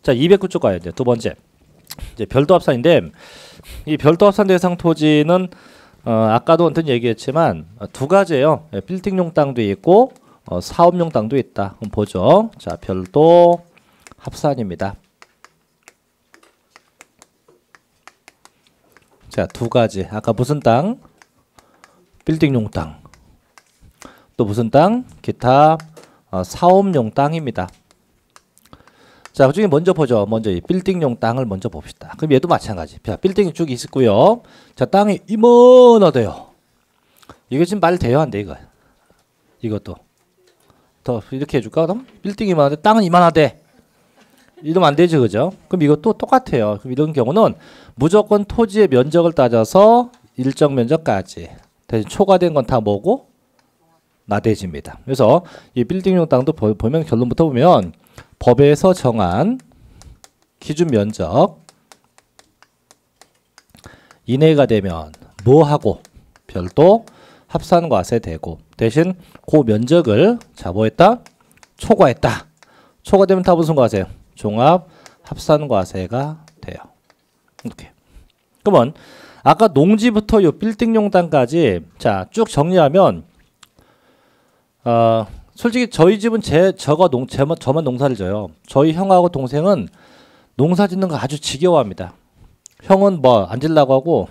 자, 209쪽 가요. 이제 두 번째. 이제 별도 합산인데 이 별도 합산 대상 토지는 아까도 언뜻 얘기했지만 두 가지예요. 빌딩용 땅도 있고 사업용 땅도 있다. 그럼 보죠. 자, 별도 합산입니다. 자, 두 가지. 아까 무슨 땅? 빌딩용 땅. 또 무슨 땅? 기타 사업용 땅입니다. 자, 그중에 먼저 보죠. 먼저 이 빌딩용 땅을 먼저 봅시다. 그럼 얘도 마찬가지. 자, 빌딩이 쭉 있고요. 자, 땅이 이만하대요. 이거 지금 말 돼요, 안 돼, 이거? 이것도. 더 이렇게 해줄까, 그럼? 빌딩이 이만하대, 땅은 이만하대. 이러면 안 되죠, 그죠? 그럼 이것도 똑같아요. 그럼 이런 경우는 무조건 토지의 면적을 따져서 일정 면적까지. 대신 초과된 건 다 뭐고? 나대지입니다. 그래서 이 빌딩용 땅도 보면 결론부터 보면 법에서 정한 기준 면적 이내가 되면 뭐하고 별도 합산과세 되고 대신 그 면적을 뭐 초과했다. 초과되면 다 무슨 과세요? 종합 합산과세가 돼요. 이렇게. 그러면 아까 농지부터 요 빌딩용 땅까지 자, 쭉 정리하면 솔직히 저희 집은 저만 농사를 져요. 저희 형하고 동생은 농사 짓는 거 아주 지겨워합니다. 형은 뭐 안 질라고 하고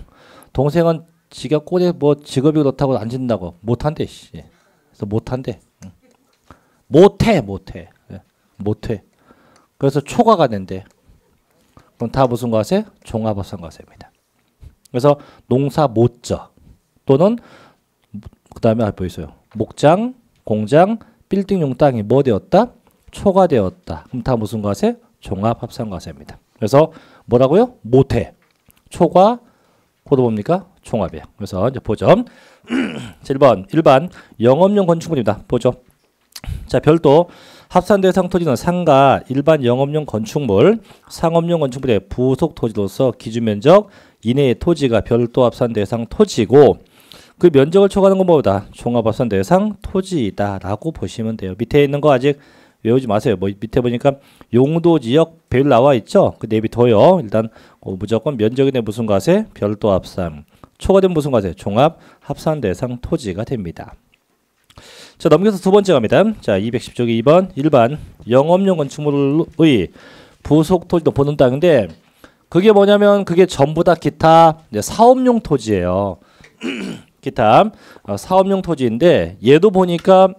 동생은 지가 꼴에 뭐 직업이 그렇다고 안 짓는다고 못한대. 씨. 그래서 못한대. 못해. 그래서 초과가 된대. 그럼 다 무슨 과세? 종합합산과세입니다. 그래서 농사 못 져. 또는 그 다음에 보이세요. 목장, 공장, 빌딩용 땅이 뭐 되었다? 초과되었다. 그럼 다 무슨 과세? 종합합산과세입니다. 그래서 뭐라고요? 못해. 초과, 그것도 뭡니까? 종합이에요. 그래서 이제 보죠. 1번 일반 영업용 건축물입니다. 보죠. 자, 별도 합산 대상 토지는 상가 일반 영업용 건축물, 상업용 건축물의 부속 토지로서 기준 면적 이내의 토지가 별도 합산 대상 토지고 그 면적을 초과하는 건 뭐다? 종합합산 대상 토지이다라고 보시면 돼요. 밑에 있는 거 아직 외우지 마세요. 뭐 밑에 보니까 용도 지역 배율 나와 있죠? 그 내비둬요. 일단 무조건 면적에 대한 무슨 과세? 별도 합산. 초과된 무슨 과세? 종합 합산 대상 토지가 됩니다. 자, 넘겨서 두 번째 갑니다. 자, 210쪽에 2번 일반 영업용 건축물의 부속 토지도 보는 땅인데 그게 뭐냐면 그게 전부 다 기타 사업용 토지예요. 기타 사업용 토지인데 얘도 보니까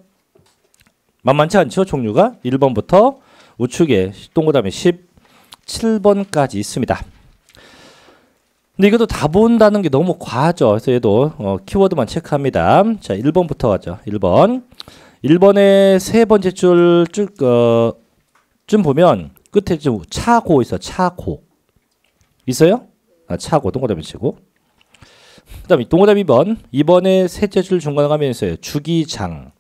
만만치 않죠. 종류가 1번부터 우측에 동그라미 17번까지 있습니다. 근데 이것도 다 본다는 게 너무 과하죠. 그래서 얘도 키워드만 체크합니다. 자, 1번부터 가죠. 1번의 세 번째 줄 좀 보면 끝에 좀 차고 있어. 차고 있어요? 차고 동그라미 치고. 그 다음에 동그라미 2번의 셋째 줄 중간에 가면 있어요. 주기장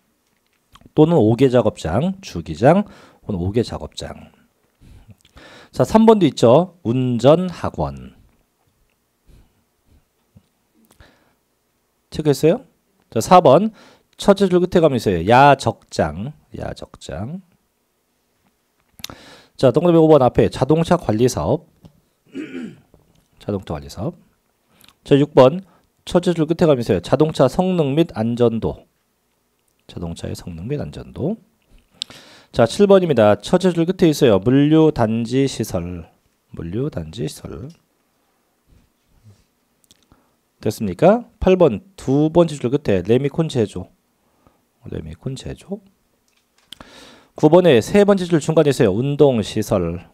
또는 5개 작업장, 주기장 또는 5개 작업장. 자, 3번도 있죠. 운전학원. 체크했어요? 자, 4번 첫째 줄 끝에 가면 있어요. 야적장. 자, 동그라미 5번 앞에 자동차 관리사업. 자, 6번 첫째 줄 끝에 가면 있어요. 자동차 성능 및 안전도. 자동차의 성능 및 안전도. 자, 7번입니다. 첫째 줄 끝에 있어요. 물류단지 시설. 됐습니까? 8번 두 번째 줄 끝에 레미콘 제조. 9번에 세 번째 줄 중간에 있어요. 운동시설.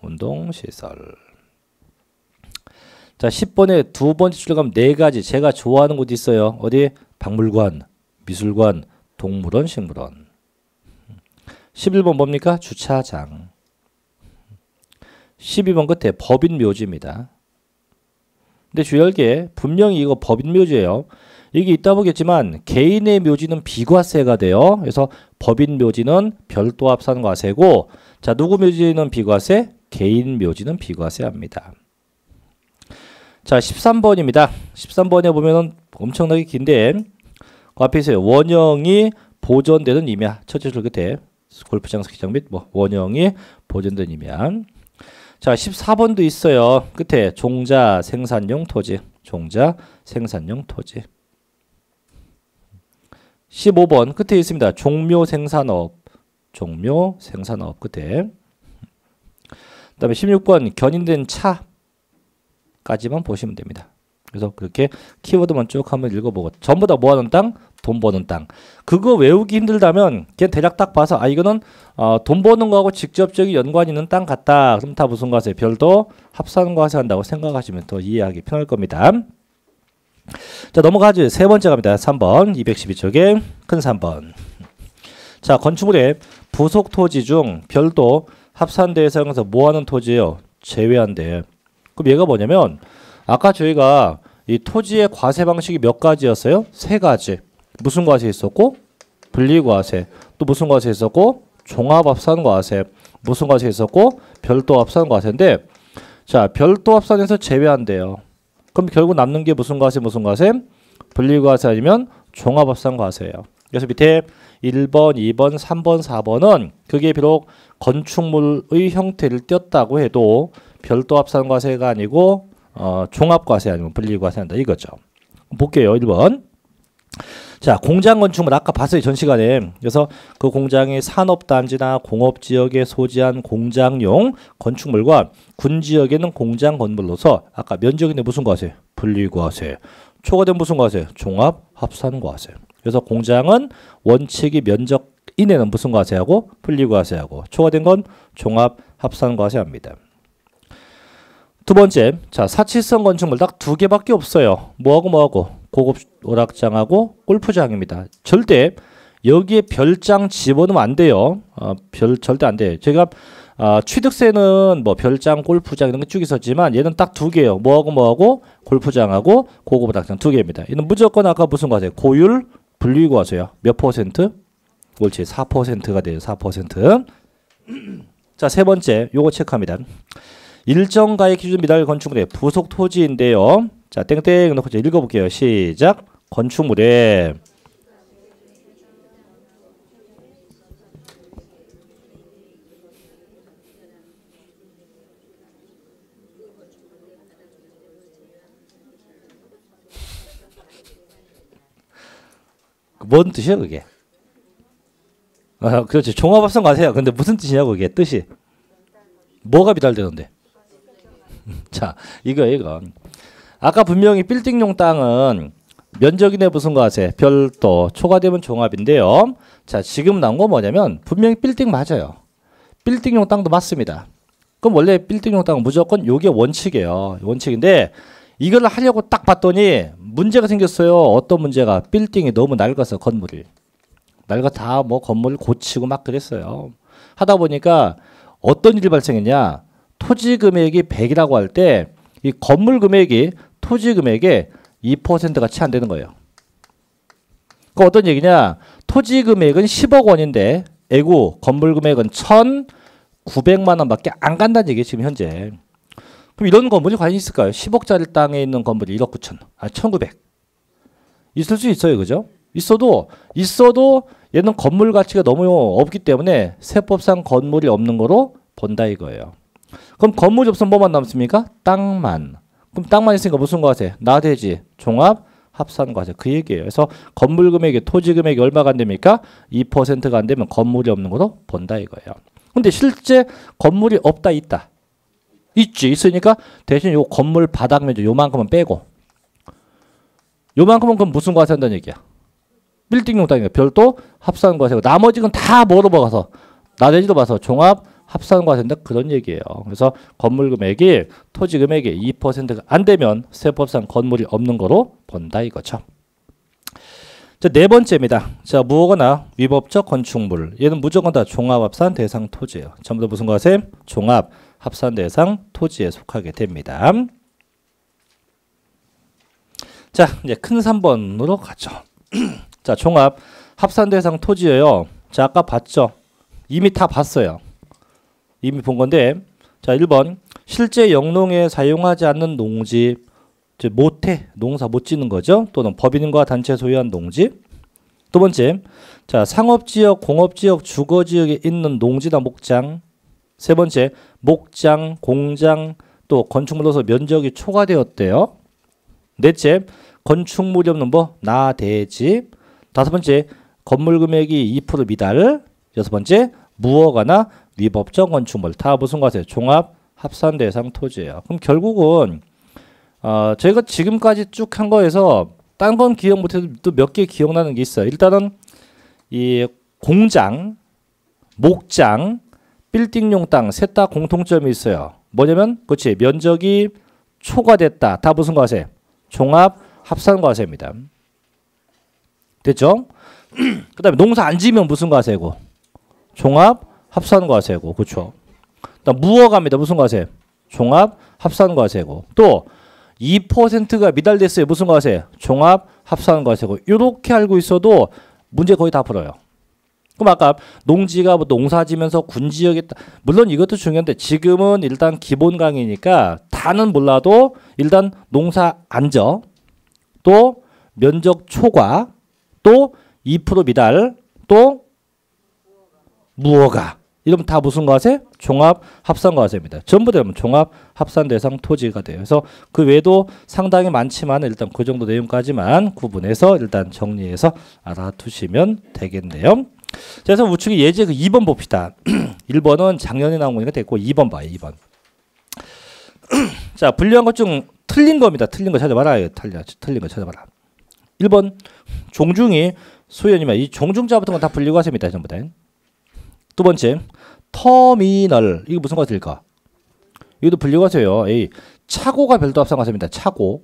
자, 10번에 두 번째 줄 가면 네 가지 제가 좋아하는 곳이 있어요. 어디? 박물관, 미술관, 동물원, 식물원. 11번 뭡니까? 주차장. 12번 끝에 법인묘지입니다. 근데 주의할 게 분명히 이거 법인묘지예요. 이게 있다 보겠지만 개인의 묘지는 비과세가 돼요. 그래서 법인묘지는 별도 합산과세고 자, 누구 묘지는 비과세? 개인 묘지는 비과세합니다. 자, 13번입니다. 13번에 보면은 엄청나게 긴데 그 앞에 있어요. 원형이 보존되는 임야. 첫째 줄 끝에 골프장, 스키장 및 원형이 보존된 임야. 자, 14번도 있어요. 끝에 종자 생산용 토지. 종자 생산용 토지. 15번 끝에 있습니다. 종묘 생산업. 종묘 생산업 끝에. 그다음에 16번 견인된 차까지만 보시면 됩니다. 그래서 그렇게 키워드만 쭉 한번 읽어보고 전부 다 뭐 하는 땅? 돈 버는 땅. 그거 외우기 힘들다면 그냥 대략 딱 봐서 아 이거는 돈 버는 거하고 직접적인 연관이 있는 땅 같다. 그럼 다 무슨 과세? 별도 합산과세 한다고 생각하시면 더 이해하기 편할 겁니다. 자 넘어가죠. 세 번째 갑니다. 3번 212쪽에 큰 3번. 자 건축물의 부속 토지 중 별도 합산 대상에서 뭐하는 토지예요? 제외한대. 그럼 얘가 뭐냐면 아까 저희가 이 토지의 과세 방식이 몇 가지였어요? 세 가지. 무슨 과세 있었고? 분리과세. 또 무슨 과세 있었고? 종합합산과세. 무슨 과세 있었고? 별도합산과세인데 자 별도합산에서 제외한대요. 그럼 결국 남는 게 무슨 과세? 무슨 과세? 분리과세 아니면 종합합산과세예요. 그래서 밑에 1번, 2번, 3번, 4번은 그게 비록 건축물의 형태를 띄었다고 해도 별도합산과세가 아니고 종합과세 아니면 분리과세 한다 이거죠. 볼게요. 1번. 자, 공장 건축물 아까 봤어요. 전 시간에. 그래서 그 공장이 산업단지나 공업지역에 소지한 공장용 건축물과 군지역에는 공장 건물로서 아까 면적인데 무슨 과세? 분리과세. 초과된 무슨 과세? 종합합산과세. 그래서 공장은 원칙이 면적 이내는 무슨 과세하고? 분리과세하고. 초과된 건 종합합산과세합니다. 두 번째, 자 사치성 건축물 딱 두 개밖에 없어요. 뭐하고 고급 오락장하고 골프장입니다. 절대 여기에 별장 집어넣으면 안 돼요. 절대 안 돼요. 제가 취득세는 뭐 별장, 골프장 이런 게 쭉 있었지만 얘는 딱 두 개예요. 뭐하고 골프장하고 고급 오락장 두 개입니다. 얘는 무조건 아까 무슨 과세? 고율 분리과세요. 몇 퍼센트? 옳지 4%가 돼요. 4%. 자 세 번째 요거 체크합니다. 일정 가액 기준 미달 건축물의 부속 토지인데요. 자, 땡땡 넣고 읽어볼게요. 시작. 건축물의 뭔 뜻이야 그게? 그렇지. 종합합산 과세야. 근데 무슨 뜻이냐고 그게 뜻이. 뭐가 미달되는데? 자, 이거. 아까 분명히 빌딩용 땅은 면적이네 무슨 과세? 별도. 초과되면 종합인데요. 자, 지금 나온 거 뭐냐면 분명히 빌딩 맞아요. 빌딩용 땅도 맞습니다. 그럼 원래 빌딩용 땅은 무조건 요게 원칙이에요. 원칙인데 이걸 하려고 딱 봤더니 문제가 생겼어요. 어떤 문제가? 빌딩이 너무 낡아서 건물이. 낡아 다 뭐 건물을 고치고 막 그랬어요. 하다 보니까 어떤 일이 발생했냐? 토지 금액이 100이라고 할 때 이 건물 금액이 토지 금액의 2%가 채 안 되는 거예요. 그 어떤 얘기냐? 토지 금액은 10억 원인데 애구 건물 금액은 1,900만 원밖에 안 간다는 얘기예요. 지금 현재. 그럼 이런 건물이 과연 있을까요? 10억짜리 땅에 있는 건물이 1억 9천. 1,900. 있을 수 있어요. 그죠? 있어도 얘는 건물 가치가 너무 없기 때문에 세법상 건물이 없는 거로 본다 이거예요. 그럼 건물이 없으면 뭐만 남습니까? 땅만. 그럼 땅만 있으니까 무슨 과세? 나대지. 종합 합산과세. 그 얘기예요. 그래서 건물 금액이 토지 금액이 얼마가 안 됩니까? 2%가 안 되면 건물이 없는 거로 본다 이거예요. 근데 실제 건물이 없다 있다. 있지. 있으니까 대신 요 건물 바닥 면적 요만큼은 빼고 요만큼은 그럼 무슨 과세 한다는 얘기야? 빌딩용 땅이니까 별도 합산과세고 나머지는 다 뭐로 봐서 나대지로 봐서 종합 합산과세인데 그런 얘기예요. 그래서 건물 금액이 토지 금액이 2%가 안 되면 세법상 건물이 없는 거로 본다 이거죠. 자, 네 번째입니다. 자, 무허가나 위법적 건축물. 얘는 무조건 다 종합합산 대상 토지예요. 전부 다 무슨 과세? 종합합산 대상 토지에 속하게 됩니다. 자, 이제 큰 3번으로 가죠. 자, 종합합산 대상 토지예요. 자, 아까 봤죠? 이미 다 봤어요. 이미 본 건데, 자 1번 실제 영농에 사용하지 않는 농지, 못해 농사 못 짓는 거죠. 또는 법인과 단체 소유한 농지. 두 번째, 자 상업지역, 공업지역, 주거지역에 있는 농지나 목장. 세 번째, 목장, 공장, 또 건축물로서 면적이 초과되었대요. 넷째, 건축물이 없는 나대집. 다섯 번째, 건물 금액이 2% 미달. 여섯 번째, 무허가나 위법적 건축물. 다 무슨 거세요? 종합 합산 대상 토지예요. 그럼 결국은 저희가 지금까지 쭉 한 거에서 딴 건 기억 못해도 또 몇 개 기억나는 게 있어요. 일단은 이 공장, 목장, 빌딩용 땅 셋 다 공통점이 있어요. 뭐냐면 그렇지, 면적이 초과됐다. 다 무슨 과세? 종합 합산 과세입니다. 됐죠? 그 다음에 농사 안 지면 무슨 과세고? 종합 합산 과세고. 그렇죠? 그다음 무허가입니다. 무슨 과세? 종합 합산 과세고. 또 2%가 미달됐어요. 무슨 과세? 종합 합산 과세고. 이렇게 알고 있어도 문제 거의 다 풀어요. 그럼 아까 농지가 농사 지면서 군지역에, 물론 이것도 중요한데 지금은 일단 기본 강의니까 다는 몰라도 일단 농사 안저, 또 면적 초과, 또 2% 미달, 또 무허가. 이러면 다 무슨 과세? 종합 합산 과세입니다. 전부 되면 종합 합산 대상 토지가 돼요. 그래서 그 외에도 상당히 많지만 일단 그 정도 내용까지만 구분해서 일단 정리해서 알아두시면 되겠네요. 자, 그래서 우측에 예제 그 2번 봅시다. 1번은 작년에 나온 거니까 됐고 2번 봐요. 2번. 자, 분류한 것 중 틀린 겁니다. 틀린 거 찾아봐라. 틀린 거 찾아봐라. 1번 종중이 소연이면 이 종중자 같은 건 다 분리고 하십니다. 전부 다. 두 번째, 터미널. 이게 무슨 과세일까? 이것도 분리고 하세요. 차고가 별도 합산 과세입니다. 차고.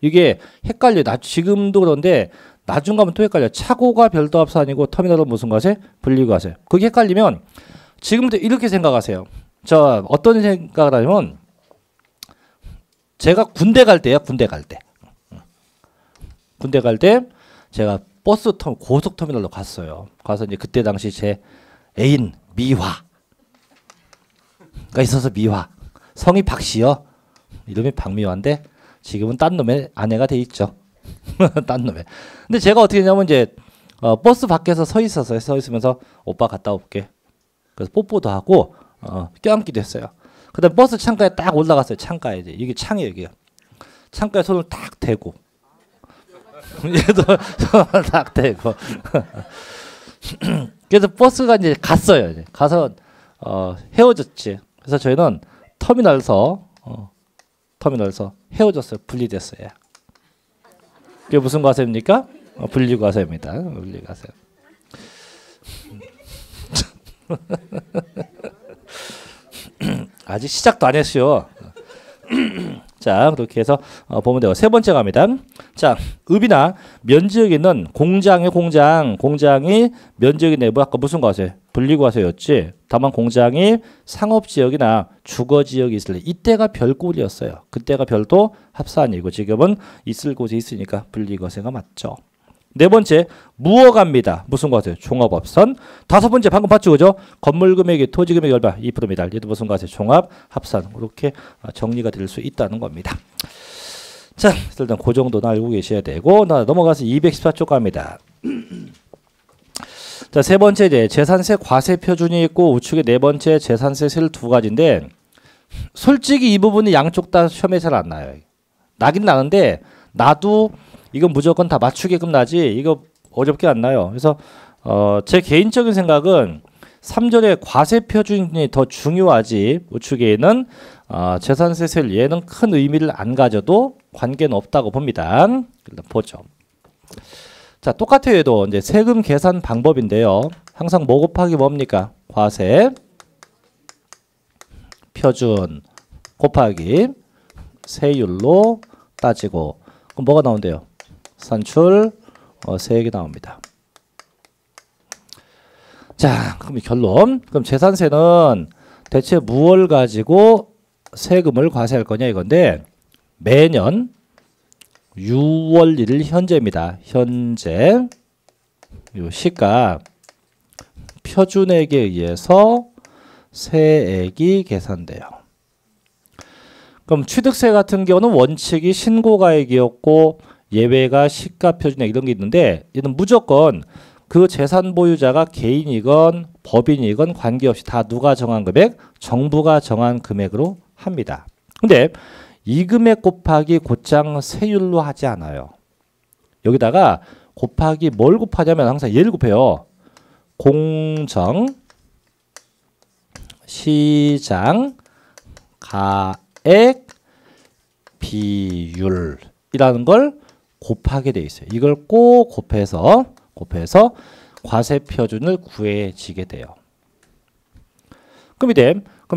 이게 헷갈려요. 지금도 그런데 나중 가면 또 헷갈려요. 차고가 별도 합산이고 터미널은 무슨 과세? 분리고 과세. 그게 헷갈리면 지금부터 이렇게 생각하세요. 저 어떤 생각을 하냐면 제가 군대 갈 때요. 군대 갈 때. 군대 갈 때 제가 고속터미널로 갔어요. 가서 이제 그때 당시 제 애인 미화가 있어서 미화. 성이 박씨요. 이름이 박미화인데 지금은 딴 놈의 아내가 돼 있죠. 딴 놈의. 근데 제가 어떻게 했냐면 이제 버스 밖에서 서 있었어요. 서 있으면서 오빠 갔다 올게. 그래서 뽀뽀도 하고 껴안기도 했어요. 그다음 버스 창가에 딱 올라갔어요. 창가에 이제 이게 창이에요. 이게 창가에 손을 딱 대고 얘도 손을 딱 대고. 그래서 버스가 이제 갔어요. 이제 가서 헤어졌지. 그래서 저희는 터미널에서 헤어졌어요. 분리됐어요. 그게 무슨 과세입니까? 분리과세입니다. 분리과세. 아직 시작도 안 했어요. 자, 그렇게 해서 보면 되고 세 번째 갑니다. 자, 읍이나 면지역에 있는 공장이 면지역이 내부 아까 무슨 과세? 분리과세였지. 다만 공장이 상업지역이나 주거지역이 있을 때 이때가 별꼴이었어요. 그때가 별도 합산이고 지금은 있을 곳에 있으니까 분리과세가 맞죠. 네 번째, 무허가입니다. 무슨 과세? 종합합산. 다섯 번째, 방금 봤죠, 그죠? 건물 금액이 토지 금액이 얼마? 2%입니다. 얘도 무슨 과세? 종합합산. 이렇게 정리가 될 수 있다는 겁니다. 자, 일단 그 정도는 알고 계셔야 되고, 넘어가서 214쪽 갑니다. 자, 세 번째 이제 재산세 과세 표준이 있고 우측에 네 번째 재산세 세율 두 가지인데 솔직히 이 부분이 양쪽 다 시험에 잘 안 나요. 나긴 나는데 나도 이건 무조건 다 맞추게끔 나지 이거 어렵게 안 나요. 그래서 제 개인적인 생각은 3절의 과세 표준이 더 중요하지 우측에는 재산세 세율 얘는 큰 의미를 안 가져도 관계는 없다고 봅니다. 일단 보죠. 자, 똑같아요. 얘도 이제 세금 계산 방법인데요. 항상 뭐 곱하기 뭡니까? 과세 표준 곱하기 세율로 따지고 그럼 뭐가 나온대요? 산출 세액이 나옵니다. 자, 그럼 결론. 그럼 재산세는 대체 무엇을 가지고 세금을 과세할 거냐 이건데 매년 6월 1일 현재입니다. 현재 요 시가 표준액에 의해서 세액이 계산돼요. 그럼 취득세 같은 경우는 원칙이 신고가액이었고 예외가 시가 표준액 이런 게 있는데 얘는 무조건 그 재산 보유자가 개인이건 법인이건 관계없이 다 누가 정한 금액? 정부가 정한 금액으로 합니다. 근데 이 금액 곱하기 곧장 세율로 하지 않아요. 여기다가 곱하기 뭘 곱하냐면 항상 얘를 곱해요. 공정, 시장, 가액, 비율이라는 걸 곱하게 돼 있어요. 이걸 꼭 곱해서 과세 표준을 구해지게 돼요. 그럼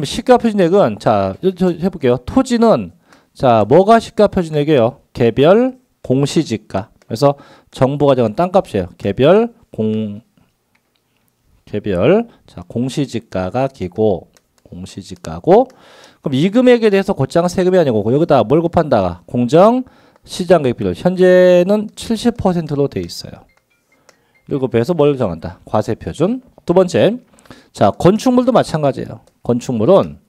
시가 표준액은 자, 해볼게요. 토지는 자, 뭐가 시가 표준액이에요? 개별 공시지가. 그래서 정부가 정한 땅값이에요. 개별 자, 공시지가가 기고 공시지가고 그럼 이 금액에 대해서 곧장 세금이 아니고 여기다 뭘 곱한다? 공정 시장가액 비율. 현재는 70%로 돼 있어요. 이걸 곱해서 뭘 정한다? 과세 표준. 두 번째. 자, 건축물도 마찬가지예요. 건축물은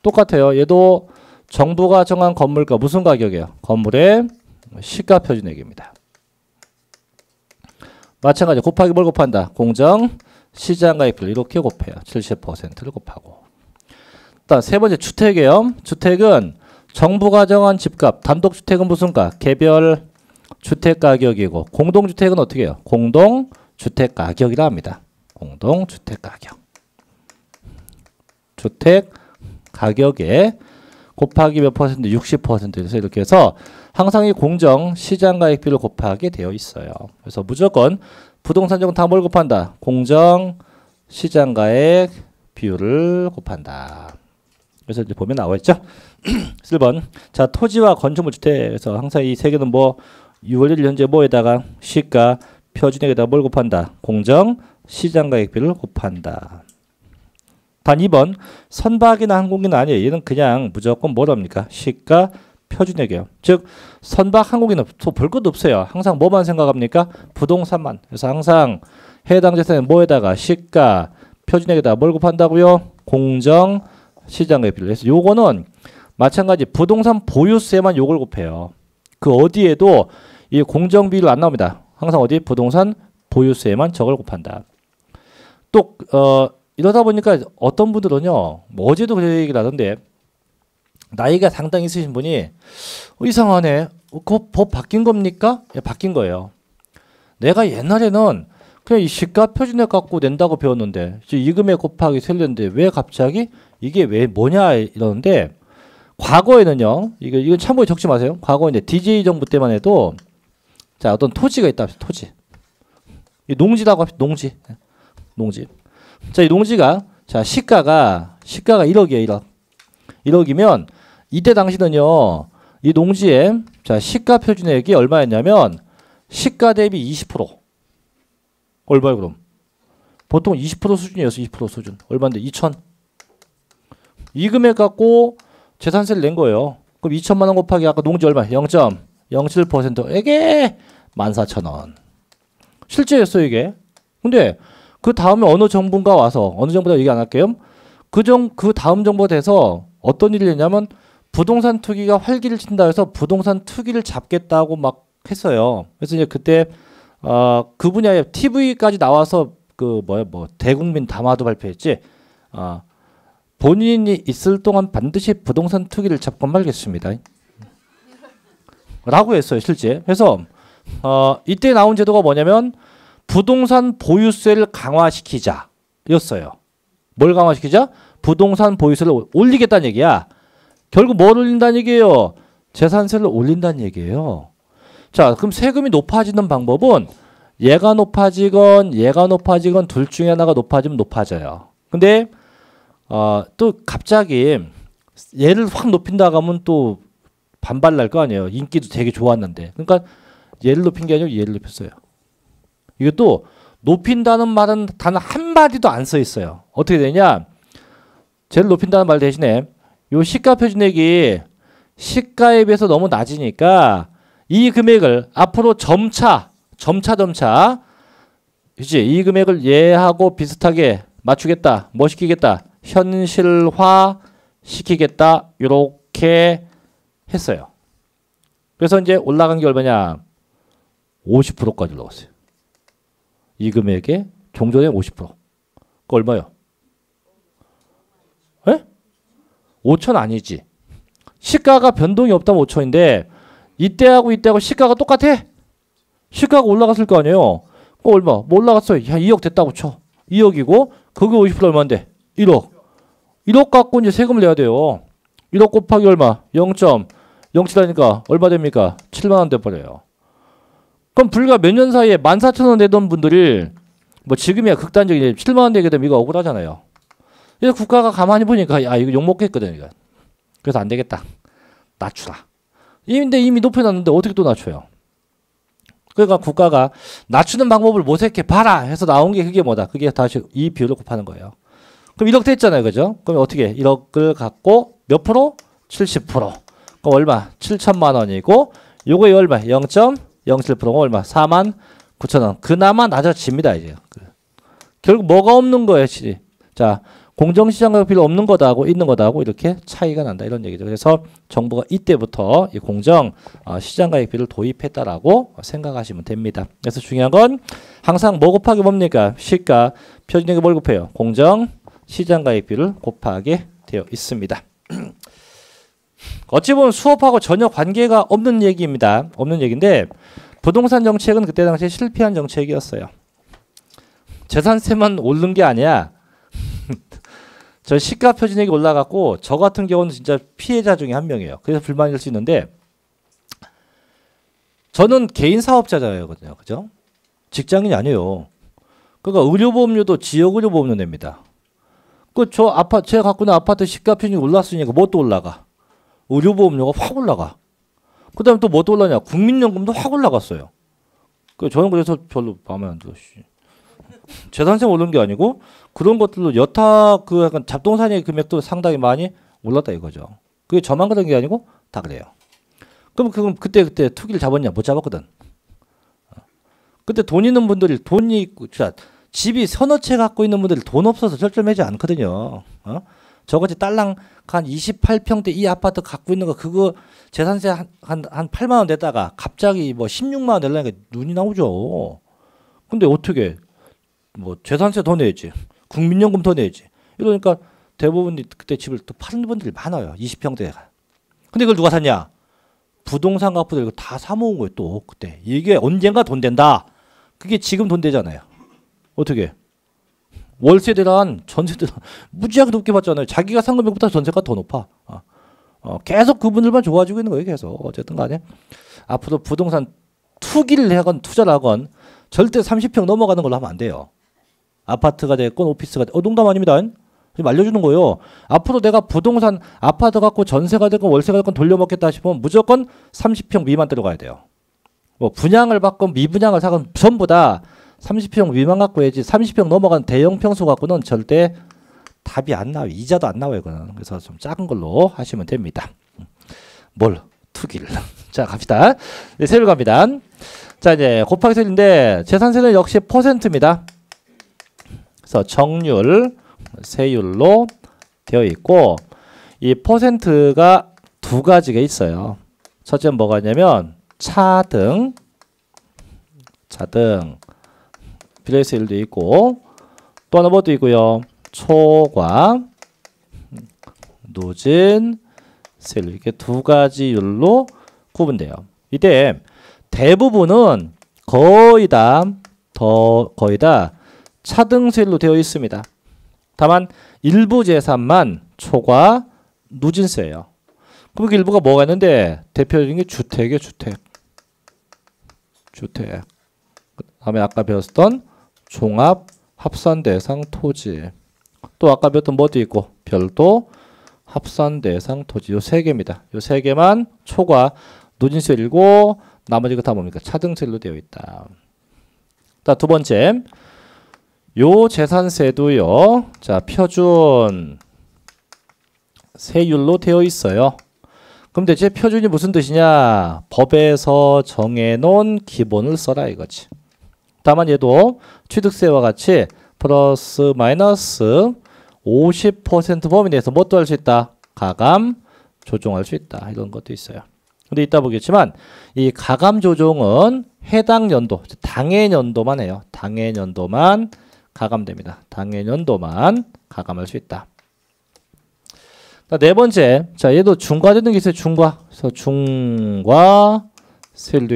똑같아요. 얘도 정부가 정한 건물가 무슨 가격이에요? 건물의 시가 표준액입니다. 마찬가지 곱하기 뭘 곱한다? 공정 시장가액 비율 이렇게 곱해요. 70%를 곱하고. 일단 세 번째 주택이에요. 주택은 정부가 정한 집값. 단독주택은 무슨 가? 개별 주택 가격이고 공동주택은 어떻게 해요? 공동주택 가격이라 합니다. 공동주택 가격. 주택 가격에 곱하기 몇 퍼센트? 60%에서 이렇게 해서 항상 이 공정 시장가액 비율을 곱하게 되어 있어요. 그래서 무조건 부동산 정은 다 뭘 곱한다? 공정 시장가액 비율을 곱한다. 그래서 이제 보면 나와 있죠. 1번. 자, 토지와 건축물 주택에서 항상 이 세 개는 뭐 6월 1일 현재 뭐에다가 시가 표준액에다 뭘 곱한다? 공정 시장가액 비율을 곱한다. 단 2번. 선박이나 항공기는 아니에요. 얘는 그냥 무조건 뭐랍니까? 시가 표준액이에요. 즉 선박 항공기는 볼 것도 없어요. 항상 뭐만 생각합니까? 부동산만. 그래서 항상 해당 재산에 뭐에다가 시가 표준액에다 뭘 곱한다고요? 공정 시장가액 비율. 그래서 요거는 마찬가지 부동산 보유세만 요걸 곱해요. 그 어디에도 이 공정 비율 안 나옵니다. 항상 어디? 부동산 보유세만 저걸 곱한다. 또 이러다 보니까 어떤 분들은요. 뭐 어제도 그 얘기를 하던데 나이가 상당히 있으신 분이 이상하네. 그 법 바뀐 겁니까? 예, 바뀐 거예요. 내가 옛날에는 그냥 이 시가 표준액 갖고 낸다고 배웠는데 이 금액 곱하기 세렸는데 왜 갑자기 이게 왜 뭐냐 이러는데 과거에는요. 이건 참고에 적지 마세요. 과거 이제 DJ 정부 때만 해도 자 어떤 토지가 있다. 토지. 이 농지라고 합시다. 농지. 자, 이 농지가 자 시가가 1억이에요. 1억. 1억이면 이때 당시는요. 이 농지에 자 시가 표준액이 얼마였냐면 시가 대비 20%. 얼마요 그럼? 보통 20% 수준이었어. 20% 수준. 얼마인데? 2천. 이 금액 갖고 재산세를 낸 거예요. 그럼 2천만 원 곱하기 아까 농지 얼마? 0.07%에게 14,000원. 실제였어요 이게. 근데 그 다음에 어느 정부가 와서 어느 정부다 얘기 안 할게요. 그 다음 정부가 돼서 어떤 일을 했냐면 부동산 투기가 활기를 친다 해서 부동산 투기를 잡겠다고 막 했어요. 그래서 이제 그때 그 분야에 TV까지 나와서 그 대국민 담화도 발표했지. 본인이 있을 동안 반드시 부동산 투기를 잡고 말겠습니다. 라고 했어요, 실제. 그래서 이때 나온 제도가 뭐냐면 부동산 보유세를 강화시키자 였어요. 뭘 강화시키자? 부동산 보유세를 올리겠다는 얘기야. 결국 뭘 올린다는 얘기예요? 재산세를 올린다는 얘기예요. 자, 그럼 세금이 높아지는 방법은 얘가 높아지건 둘 중에 하나가 높아지면 높아져요. 근데 또 갑자기 얘를 확 높인다고 하면 또 반발 날 거 아니에요. 인기도 되게 좋았는데. 그러니까 얘를 높인 게 아니고 얘를 높였어요. 이것도 높인다는 말은 단 한마디도 안 써 있어요. 어떻게 되냐? 쟤를 높인다는 말 대신에 요 시가 표준액이 시가에 비해서 너무 낮으니까 이 금액을 앞으로 점차 그치? 이 금액을 얘하고 비슷하게 맞추겠다. 뭐 시키겠다? 현실화 시키겠다. 요렇게 했어요. 그래서 이제 올라간 게 얼마냐? 50%까지 올라갔어요. 이 금액에 종전의 50%. 그 얼마요? 에? 5천 아니지. 시가가 변동이 없다면 5천인데 이때하고 이때하고 시가가 똑같아? 시가가 올라갔을 거 아니에요. 그 얼마? 뭐 올라갔어요. 야, 2억 됐다고 쳐. 2억이고 그게 50% 얼마인데? 1억. 1억 갖고 이제 세금을 내야 돼요. 1억 곱하기 얼마? 0.07하니까 얼마 됩니까? 7만 원 돼버려요. 그럼 불과 몇 년 사이에 14,000원 내던 분들이 뭐 지금이야 극단적인 7만 원 내게 되면 이거 억울하잖아요. 그래서 국가가 가만히 보니까 야 이거 욕먹겠거든 이거. 그래서 안 되겠다. 낮추라. 근데 이미 높여놨는데 어떻게 또 낮춰요? 그러니까 국가가 낮추는 방법을 모색해 봐라 해서 나온 게 그게 뭐다? 그게 다시 이 비율을 곱하는 거예요. 그럼 1억 됐잖아요. 그죠? 그럼 어떻게 1억을 갖고 몇 프로? 70%. 그럼 얼마? 7천만 원이고 요거에 얼마? 0.07%가 얼마? 49,000원. 그나마 낮아집니다. 이제. 결국 뭐가 없는 거예요? 자, 공정시장가격비를 없는 거다하고 있는 거다하고 이렇게 차이가 난다. 이런 얘기죠. 그래서 정부가 이때부터 이 공정 시장가격비를 도입했다라고 생각하시면 됩니다. 그래서 중요한 건 항상 뭐 곱하기 뭡니까? 시가 표준액이 뭘 곱해요? 공정 시장가격비를 곱하게 되어 있습니다. 어찌 보면 수업하고 전혀 관계가 없는 얘기입니다. 없는 얘기인데 부동산 정책은 그때 당시에 실패한 정책이었어요. 재산세만 오른 게 아니야. 저 시가 표준액이 올라갔고 저 같은 경우는 진짜 피해자 중에 한 명이에요. 그래서 불만일 수 있는데 저는 개인 사업자잖아요. 그죠? 직장인이 아니에요. 그러니까 의료보험료도 지역의료보험료 냅니다. 저 아파트 제가 갖고 있는 아파트 시가 표준이 올랐으니까 뭐 또 올라가? 의료보험료가 확 올라가. 그다음에 또 뭐 또 올라냐? 국민연금도 확 올라갔어요. 저는 그래서 별로 마음에 안 들어. 재산세 오른 게 아니고 그런 것들로 여타 그 약간 잡동사니 금액도 상당히 많이 올랐다 이거죠. 그게 저만 그런 게 아니고 다 그래요. 그럼 그때 투기를 잡았냐? 못 잡았거든. 그때 돈 있는 분들이 돈이 있고 집이 서너 채 갖고 있는 분들이 돈 없어서 절절매지 않거든요. 저같이 딸랑 한 28평대 이 아파트 갖고 있는 거 그거 재산세 한 8만 원 냈다가 갑자기 뭐 16만 원 내려니까 눈이 나오죠. 근데 어떻게 뭐 재산세 더 내야지. 국민연금 더 내야지. 이러니까 대부분 그때 집을 또 파는 분들이 많아요. 20평대가. 근데 그걸 누가 샀냐? 부동산 값보다 이거 다 사모은 거예요. 또 그때. 이게 언젠가 돈 된다. 그게 지금 돈 되잖아요. 어떻게? 월세대란 전세대란 무지하게 높게 받잖아요. 자기가 산 금액보다 전세가 더 높아. 계속 그분들만 좋아지고 있는 거예요. 계속. 어쨌든 간에 앞으로 부동산 투기를 하건 투자를 하건 절대 30평 넘어가는 걸로 하면 안 돼요. 아파트가 됐건 오피스가 됐건 농담 아닙니다. 지금 알려주는 거예요. 앞으로 내가 부동산 아파트 갖고 전세가 됐건 월세가 됐건 돌려먹겠다 싶으면 무조건 30평 미만 들어가야 돼요. 뭐 분양을 받건 미분양을 사건 전부 다 30평 미만 갖고 해야지 30평 넘어간 대형 평수 갖고는 절대 답이 안 나와요. 이자도 안 나와요. 그거는. 그래서 좀 작은 걸로 하시면 됩니다. 뭘? 투기를. 자 갑시다. 네, 세율 갑니다. 자 이제 곱하기 세율인데 재산세는 역시 퍼센트입니다. 그래서 정률 세율로 되어 있고 이 퍼센트가 두 가지가 있어요. 첫째는 뭐가 있냐면 차등 비례세율도 있고 또 하나 뭐도 있고요. 초과 누진 세율 이렇게 두 가지율로 구분돼요. 이때 대부분은 거의 다 차등세율로 되어 있습니다. 다만 일부 재산만 초과 누진세예요. 그럼 그 일부가 뭐가 있는데 대표적인 게 주택이에요. 주택. 다음에 아까 배웠던 종합 합산 대상 토지. 또 아까 배웠던 뭐도 있고 별도 합산 대상 토지. 요 세 개입니다. 요 세 개만 초과 누진세율이고 나머지가 다 뭡니까? 차등세율로 되어 있다. 자, 두 번째. 요 재산세도요. 자, 표준 세율로 되어 있어요. 그럼 대체 표준이 무슨 뜻이냐? 법에서 정해놓은 기본을 써라 이거지. 다만 얘도 취득세와 같이 플러스 마이너스 50% 범위 내에서 뭣도 할 수 있다? 가감 조정할 수 있다. 이런 것도 있어요. 근데 이따 보겠지만 이 가감 조정은 해당 연도, 당해년도만 해요. 당해년도만 가감됩니다. 당해년도만 가감할 수 있다. 네 번째, 자 얘도 중과되는 게 있어요. 중과. 그래서 중과세율도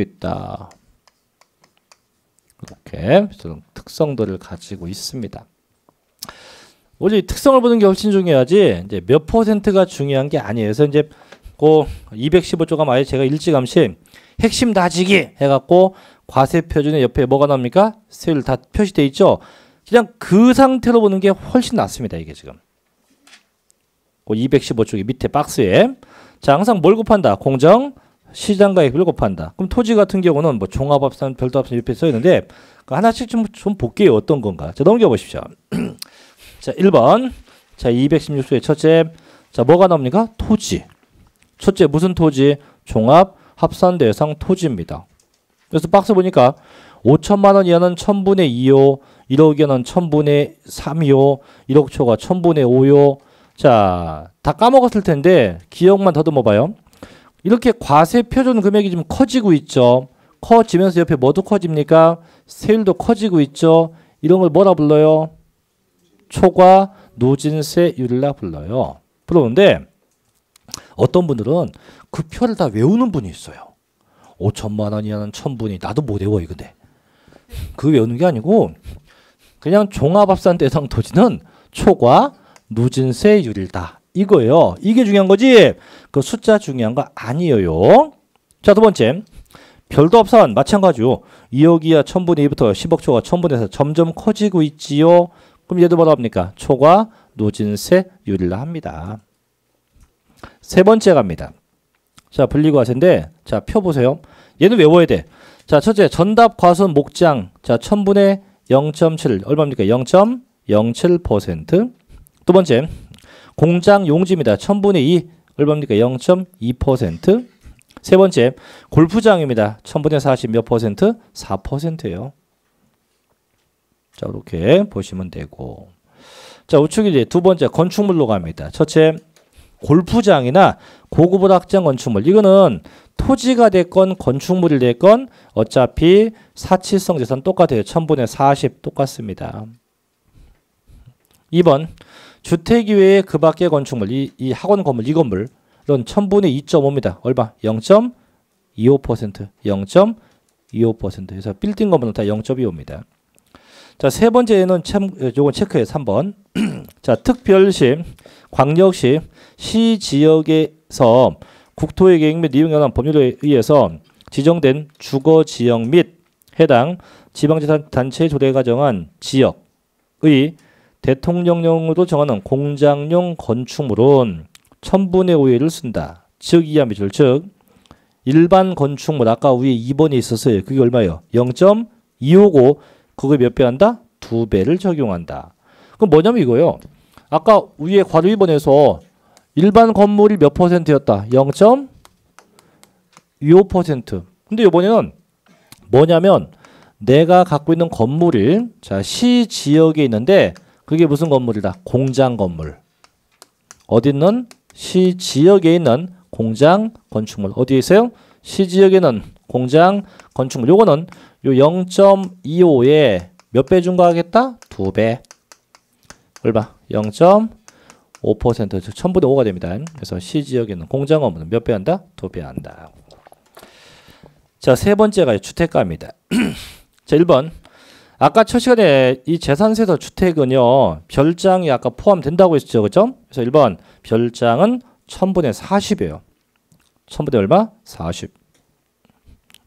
있다. 이렇게 특성들을 가지고 있습니다. 오직 특성을 보는 게 훨씬 중요하지 이제 몇 퍼센트가 중요한 게 아니에요. 그래서 이제 그 215조가 아예 제가 일찌감치 핵심 다지기 해갖고 과세 표준의 옆에 뭐가 나옵니까? 세율 다 표시돼 있죠. 그냥 그 상태로 보는 게 훨씬 낫습니다. 이게 지금. 215쪽의 밑에 박스에 자 항상 뭘 곱한다? 공정 시장가액을 곱한다. 그럼 토지 같은 경우는 뭐 종합합산, 별도합산 옆에 써 있는데 하나씩 좀 볼게요. 어떤 건가? 자 넘겨 보십시오. 자 1번 자 216조의 첫째 자 뭐가 나옵니까? 토지. 첫째 무슨 토지? 종합 합산 대상 토지입니다. 그래서 박스 보니까 5천만 원 이하는 1000분의 2요. 1억 이하는 1000분의 3이요. 1억 초가 1000분의 5요. 자, 다 까먹었을 텐데 기억만 더듬어 봐요. 이렇게 과세 표준 금액이 좀 커지고 있죠. 커지면서 옆에 뭐도 커집니까? 세율도 커지고 있죠. 이런 걸 뭐라 불러요? 초과 누진세율이라 불러요. 그러는데 어떤 분들은 그 표를 다 외우는 분이 있어요. 5천만 원 이하는 1000분이 나도 못 외워 이건데. 그 외우는 게 아니고 그냥 종합합산 대상 토지는 초과 누진세율이다. 이거예요. 이게 중요한 거지. 그 숫자 중요한 거 아니에요. 자, 두 번째. 별도합산 마찬가지요. 2억 이하 1000분의 2부터 10억 초과 1000분의 4 점점 커지고 있지요. 그럼 얘도 뭐라 합니까? 초과 누진세율이라 합니다. 세 번째 갑니다. 자, 분리과세인데 자, 표 보세요. 얘는 외워야 돼. 자, 첫째 전답 과수원 목장 자, 1000분의 0.7 얼마입니까? 0.07%. 두 번째 공장 용지입니다. 1000분의 2 얼마입니까? 0.2%. 세 번째 골프장입니다. 1000분의 40 몇 퍼센트? 4%예요. 자, 이렇게 보시면 되고. 자, 우측이 이제 두 번째 건축물로 갑니다. 첫째 골프장이나 고급 확장 건축물. 이거는 토지가 됐건 건축물이 됐건 어차피 사치성 재산 똑같아요. 1000분의 40 똑같습니다. 2번 주택 이외의 그 밖의 건축물. 이 학원 건물 이 건물은 1000분의 2.5입니다. 얼마? 0.25%. 0.25%. 그래서 빌딩 건물은 다 0.25입니다. 자, 세 번째는 요건 체크해 3번. 자, 특별시, 광역시, 시 지역에서 국토의 계획 및 이용에 관한 법률에 의해서 지정된 주거 지역 및 해당 지방자치단체의 조례가 정한 지역의 대통령령으로 정하는 공장용 건축물은 1000분의 5를 쓴다. 즉 이하 미줄 즉 일반 건축물 아까 위에 2번에 있었어요. 그게 얼마예요? 0.255 그거 몇 배 한다? 2배를 적용한다. 그럼 뭐냐면 이거예요. 아까 위에 괄호 2번에서 일반 건물이 몇 퍼센트였다? 0.25%. 근데 이번에는 뭐냐면 내가 갖고 있는 건물이 자, 시 지역에 있는데 그게 무슨 건물이다? 공장 건물. 어디 있는? 시 지역에 있는 공장 건축물. 어디에 있어요? 시 지역에 있는 공장 건축물. 요거는 요 0.25에 몇 배 증가하겠다? 2배. 얼마? 0.5%. 즉 1000분의 5가 됩니다. 그래서 시 지역에 있는 공장 건물은 몇 배 한다? 2배 한다. 자, 세 번째가 주택가입니다. 자, 1번. 아까 첫 시간에 이 재산세에서 주택은요, 별장이 아까 포함된다고 했죠. 그죠? 그래서 1번, 별장은 1000분의 40이에요. 1000분의 얼마? 40.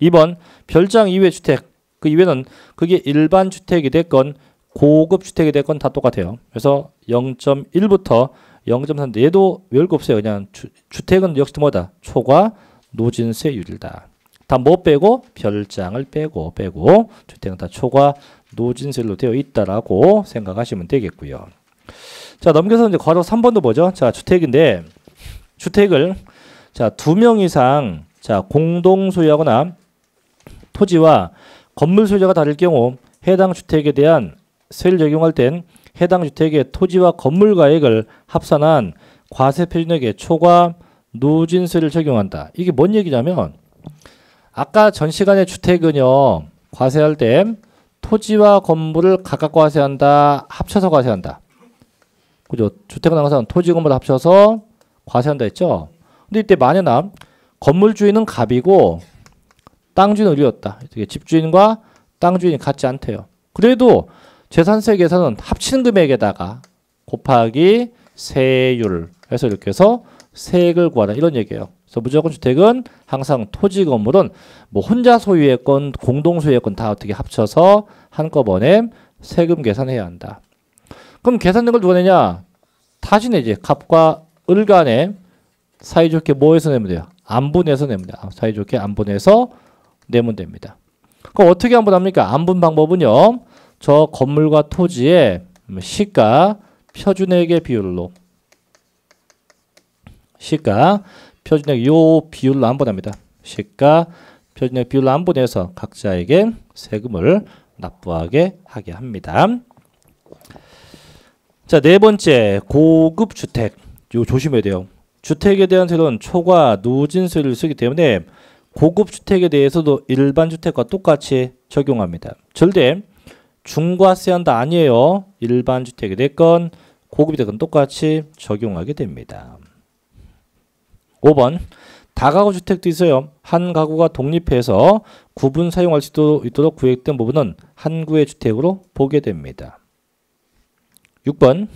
2번, 별장 이외 주택. 그 이외는 그게 일반 주택이 됐건 고급 주택이 됐건 다 똑같아요. 그래서 0.1부터 0.3인데 얘도 외울 거 없어요. 그냥 주택은 역시 뭐다? 초과 누진세율이다. 다 뭐 빼고? 별장을 빼고 주택은 다 초과 누진세율로 되어 있다라고 생각하시면 되겠고요. 자, 넘겨서 이제 괄호 3번도 보죠. 자, 주택인데 주택을 자, 2명 이상 자, 공동 소유하거나 토지와 건물 소유자가 다를 경우 해당 주택에 대한 세율 적용할 땐 해당 주택의 토지와 건물 가액을 합산한 과세 표준액에 초과 누진세를 적용한다. 이게 뭔 얘기냐면 아까 전 시간에 주택은요. 과세할 때 토지와 건물을 각각 과세한다. 합쳐서 과세한다. 그죠? 주택은 항상 토지 건물을 합쳐서 과세한다 했죠. 근데 이때 만약에 건물 주인은 갑이고 땅 주인은 을이었다. 집주인과 땅 주인이 같지 않대요. 그래도 재산세 계산은 합치는 금액에다가 곱하기 세율 해서 이렇게 해서 세액을 구하라 이런 얘기예요. 그래서 무조건 주택은 항상 토지 건물은 뭐 혼자 소유했건 공동 소유했건 다 어떻게 합쳐서 한꺼번에 세금 계산해야 한다. 그럼 계산된 걸 누가 내냐? 다시 내지. 갑과 을 간에 사이좋게 뭐해서 내면 돼요? 안분해서 내면 돼요. 사이좋게 안분해서 내면 됩니다. 그럼 어떻게 안분합니까? 안분 방법은요. 저 건물과 토지의 시가 표준액의 비율로 시가 표준액 요 비율로 안분합니다. 시가 표준액 비율로 안분해서 각자에게 세금을 납부하게 하게 합니다. 자, 네 번째 고급 주택. 요 조심해야 돼요. 주택에 대한 세율은 초과 누진세를 쓰기 때문에 고급 주택에 대해서도 일반 주택과 똑같이 적용합니다. 절대 중과세한다 아니에요. 일반 주택이 됐건 고급이 됐건 똑같이 적용하게 됩니다. 5번 다가구 주택도 있어요. 한 가구가 독립해서 구분 사용할 수 있도록 구획된 부분은 한 구의 주택으로 보게 됩니다. 6번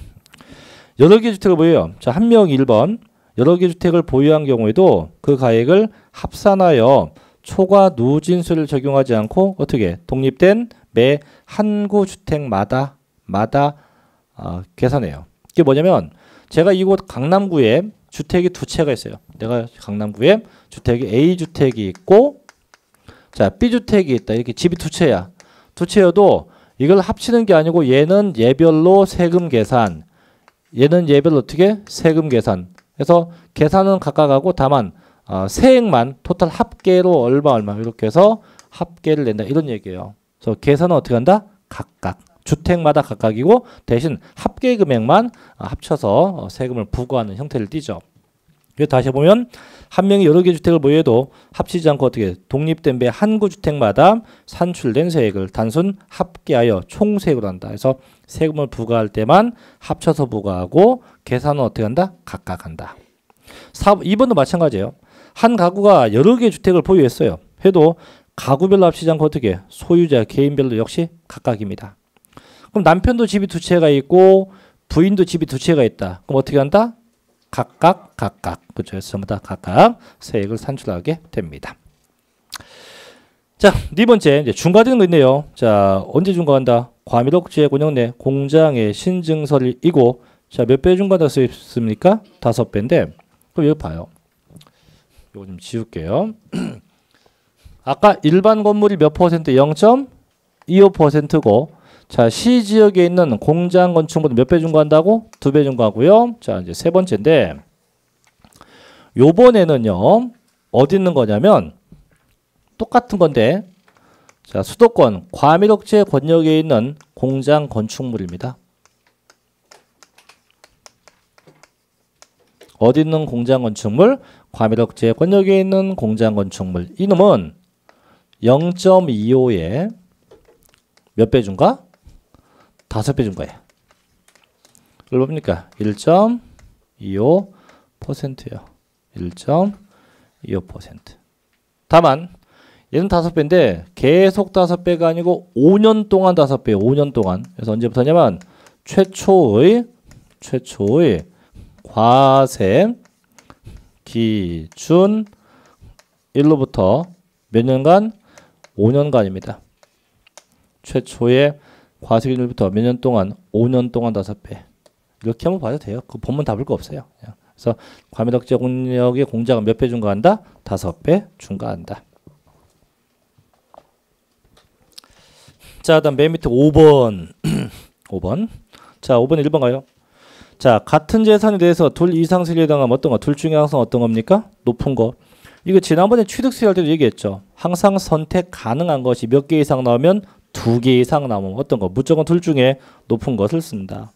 여러 개의 주택을 보여요. 자, 한 명이 1번 여러 개의 주택을 보유한 경우에도 그 가액을 합산하여 초과 누진세를 적용하지 않고 어떻게 독립된 매 한 구 주택마다 계산해요. 이게 뭐냐면 제가 이곳 강남구에 주택이 두 채가 있어요. 내가 강남구에 주택이 A주택이 있고 자 B주택이 있다. 이렇게 집이 두 채야. 두 채여도 이걸 합치는 게 아니고 얘는 얘별로 세금 계산 얘는 얘별로 어떻게 세금 계산 그래서 계산은 각각 하고 다만 세액만 토탈 합계로 얼마 이렇게 해서 합계를 낸다 이런 얘기예요. 그래서 계산은 어떻게 한다? 각각 주택마다 각각이고 대신 합계 금액만 합쳐서 세금을 부과하는 형태를 띠죠. 그래서 다시 보면 한 명이 여러 개 주택을 보유해도 합치지 않고 어떻게 독립된 매 한 구 주택마다 산출된 세액을 단순 합계하여 총세액으로 한다. 그래서 세금을 부과할 때만 합쳐서 부과하고 계산은 어떻게 한다? 각각 한다. 2번도 마찬가지예요. 한 가구가 여러 개의 주택을 보유했어요. 해도 가구별로 합치지 않고 어떻게 소유자 개인별로 역시 각각입니다. 그럼 남편도 집이 두 채가 있고 부인도 집이 두 채가 있다. 그럼 어떻게 한다? 각각 그렇죠. 전부 다 각각 세액을 산출하게 됩니다. 자, 네 번째 이제 중과되는 거 있네요. 자, 언제 중과한다? 과밀옥지의 권역 내 공장의 신증설이고 자, 몇 배 중과다 써 있습니까? 5배인데 그럼 여기 봐요. 이거 좀 지울게요. 아까 일반 건물이 몇 퍼센트? 0.25%고 자, 시 지역에 있는 공장 건축물은 몇 배 중과한다고? 2배 중과하고요. 자, 이제 세 번째인데 요번에는요. 어디 있는 거냐면 똑같은 건데 자, 수도권 과밀옥지의 권역에 있는 공장 건축물입니다. 어디 있는 공장 건축물? 과밀옥지의 권역에 있는 공장 건축물. 이놈은 0.25에 몇 배 중과? 5배 중과예요. 얼마입니까? 1.25%예요. 1.25%. 다만 얘는 5배인데 계속 5배가 아니고 5년 동안 5배예요. 5년 동안. 그래서 언제부터냐면 최초의 과세 기준 일로부터 몇 년간? 5년간입니다. 최초의 과세 기준일부터 몇 년 동안? 5년 동안 5배. 이렇게 한번 봐도 돼요. 그 본문 답을 거 없어요. 그래서 과밀옥지 권역의 공장은 몇 배 중과한다? 5배 중과한다. 자, 다음 맨 밑에 5번. 5번. 자, 5번 1번 가요. 자, 같은 재산에 대해서 둘 이상 세율에 해당하면 어떤 거? 둘 중에 항상 어떤 겁니까? 높은 거. 이거 지난번에 취득세 할 때도 얘기했죠. 항상 선택 가능한 것이 몇 개 이상 나오면 2개 이상 나오면 어떤 거? 무조건 둘 중에 높은 것을 쓴다.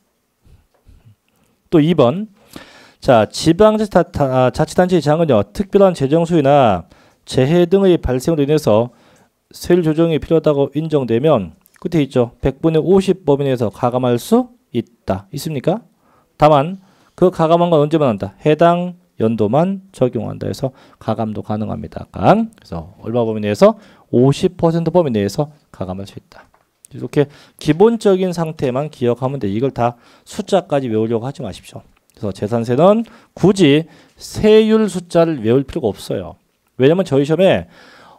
또 2번. 자, 지방자치단체의 장은요. 특별한 재정 소유나 재해 등의 발생으로 인해서 세율 조정이 필요하다고 인정되면 끝에 있죠. 100분의 50 범위 내에서 가감할 수 있다. 있습니까? 다만 그 가감한 건 언제만 한다. 해당 연도만 적용한다 해서 가감도 가능합니다. 그래서 얼마 범위 내에서 50% 범위 내에서 가감할 수 있다. 이렇게 기본적인 상태만 기억하면 돼. 이걸 다 숫자까지 외우려고 하지 마십시오. 그래서 재산세는 굳이 세율 숫자를 외울 필요가 없어요. 왜냐면 저희 시험에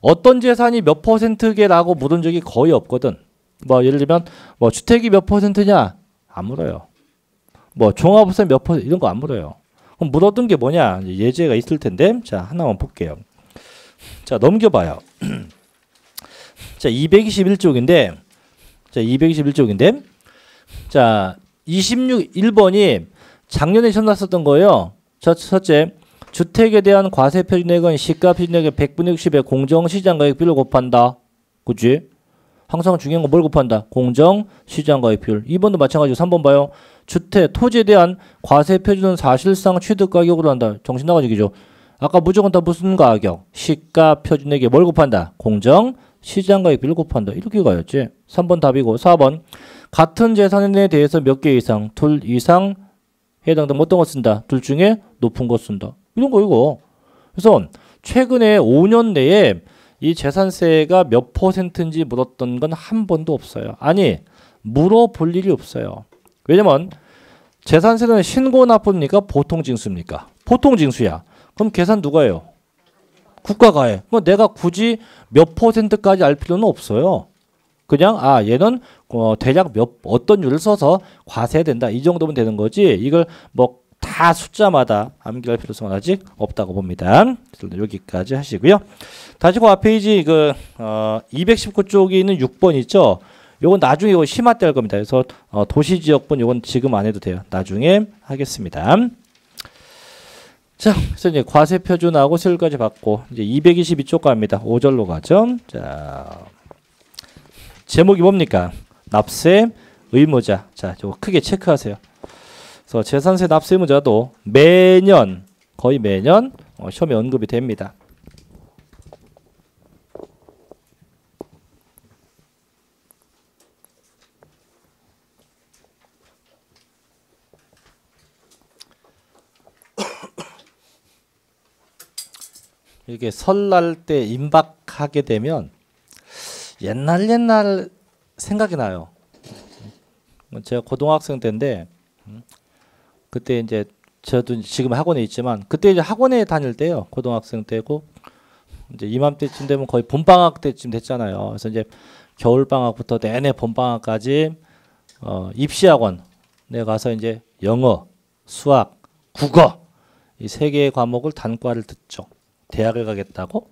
어떤 재산이 몇 %개라고 물은 적이 거의 없거든. 뭐 예를 들면 뭐 주택이 몇 %냐? 안 물어요. 뭐 종합부채 몇 % 이런 거 안 물어요. 그럼 물었던 게 뭐냐? 예제가 있을 텐데 자 하나만 볼게요. 자 넘겨봐요. 자 221쪽인데 자 221쪽인데 자 1번이 작년에 시험 났었던 거예요. 첫째 주택에 대한 과세 표준액은 시가 표준액의 100분의 60의 공정시장가액 비율을 곱한다. 그치? 항상 중요한 건 뭘 곱한다? 공정시장가액 비율. 2번도 마찬가지고 3번 봐요. 주택, 토지에 대한 과세 표준은 사실상 취득가격으로 한다. 정신 나가지기죠. 아까 무조건 다 무슨 가격? 시가 표준액에 뭘 곱한다? 공정시장가액 비율을 곱한다. 이렇게 가였지. 3번 답이고 4번 같은 재산에 대해서 몇 개 이상, 둘 이상 해당되면 어떤 거 쓴다? 둘 중에 높은 거 쓴다. 이런 거 이거. 그래서 최근에 5년 내에 이 재산세가 몇 %인지 물었던 건 한 번도 없어요. 아니 물어볼 일이 없어요. 왜냐면 재산세는 신고 납부입니까? 보통징수입니까? 보통징수야. 그럼 계산 누가 해요? 국가가 해. 그럼 내가 굳이 몇 %까지 알 필요는 없어요. 그냥 얘는 대략 어떤 율을 써서 과세된다. 이 정도면 되는 거지. 이걸 뭐 다 숫자마다 암기할 필요성은 아직 없다고 봅니다. 여기까지 하시고요. 다시 그 앞 페이지 219쪽에 있는 6번 있죠. 요건 나중에 이거 심화 때 할 겁니다. 그래서 도시지역분 요건 지금 안 해도 돼요. 나중에 하겠습니다. 자, 그래서 이제 과세 표준하고 세율까지 받고 이제 222쪽 갑니다. 5절로 가죠. 자, 제목이 뭡니까? 납세 의무자. 자, 저거 크게 체크하세요. 그래서 재산세 납세 의무자도 매년 거의 매년 시험에 언급이 됩니다. 이게 설날 때 임박하게 되면 옛날 생각이 나요. 제가 고등학생 때인데 그때 이제 저도 지금 학원에 있지만 그때 이제 학원에 다닐 때요. 고등학생 때고 이제 이맘때쯤 되면 거의 봄방학 때쯤 됐잖아요. 그래서 이제 겨울방학부터 내내 봄방학까지 입시학원에 가서 이제 영어, 수학, 국어 이 세 개의 과목을 단과를 듣죠. 대학을 가겠다고.